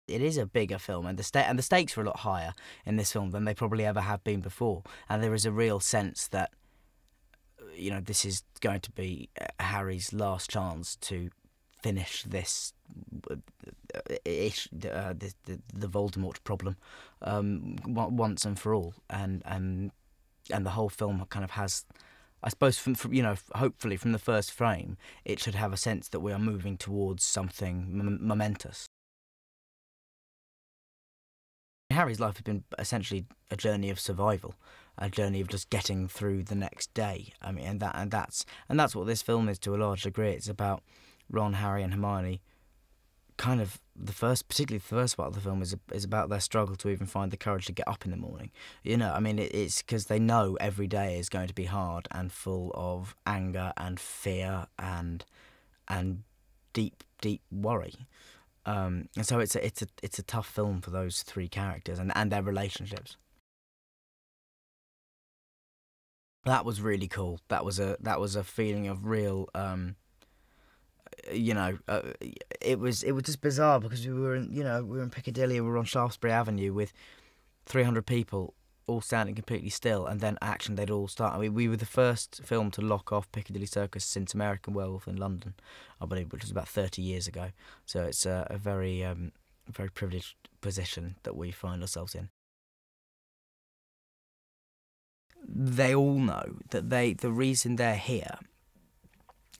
It is a bigger film, and the stakes are a lot higher in this film than they probably ever have been before. And there is a real sense that, this is going to be Harry's last chance to finish this the Voldemort problem once and for all. And the whole film kind of has, I suppose, from hopefully from the first frame, it should have a sense that we are moving towards something momentous. Harry's life has been essentially a journey of survival, a journey of just getting through the next day. I mean, and that's what this film is to a large degree. It's about Ron, Harry, and Hermione. Kind of particularly the first part of the film is about their struggle to even find the courage to get up in the morning. I mean, it's because they know every day is going to be hard and full of anger and fear and deep worry. And so it's a tough film for those three characters and their relationships. That was really cool. That was a feeling of real. It was just bizarre because we were in Piccadilly, we were on Shaftesbury Avenue with 300 people all standing completely still, and then action they'd all start. I mean, we were the first film to lock off Piccadilly Circus since American Werewolf in London, I believe, which was about 30 years ago. So it's a very very privileged position that we find ourselves in. They all know that the reason they're here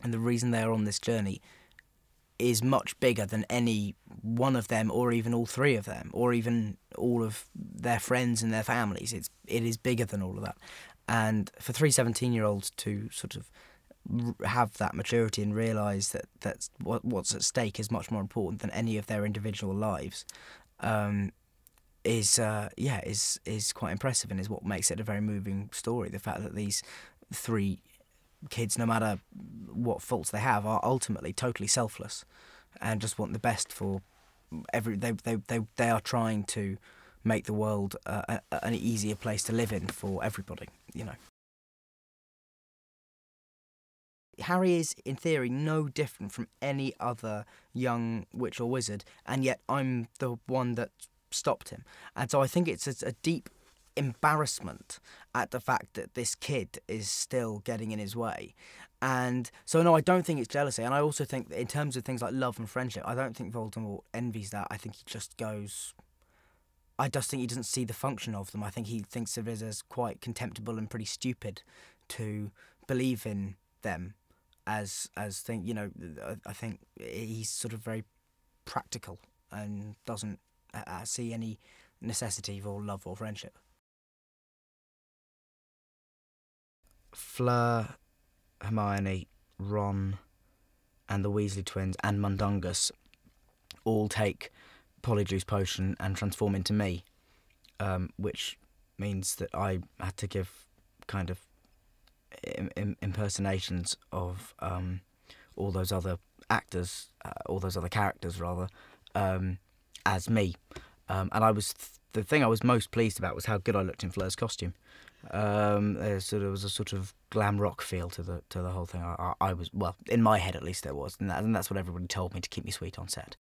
and the reason they're on this journey is much bigger than any one of them, or even all three of them, or even all of their friends and their families. It is bigger than all of that. And for three 17-year-olds to sort of have that maturity and realise that what's at stake is much more important than any of their individual lives, is quite impressive, and is what makes it a very moving story. The fact that these three kids, no matter what faults they have, are ultimately totally selfless and just want the best for they are trying to make the world an easier place to live in for everybody. Harry is, in theory, no different from any other young witch or wizard, and yet I'm the one that stopped him. And so I think it's a deep embarrassment at the fact that this kid is still getting in his way. And so no, I don't think it's jealousy. And I also think that in terms of things like love and friendship, I don't think Voldemort envies that. I think he just I just think he doesn't see the function of them. I think he thinks of it as quite contemptible and pretty stupid to believe in them as thing. I think he's sort of very practical and doesn't see any necessity for love or friendship. Fleur, Hermione, Ron, and the Weasley twins, and Mundungus all take Polyjuice Potion and transform into me, which means that I had to give kind of impersonations of all those other actors, all those other characters rather, as me. And the thing I was most pleased about was how good I looked in Fleur's costume. There was a sort of glam rock feel to the whole thing. I was, well, in my head at least there was, and that's what everybody told me to keep me sweet on set.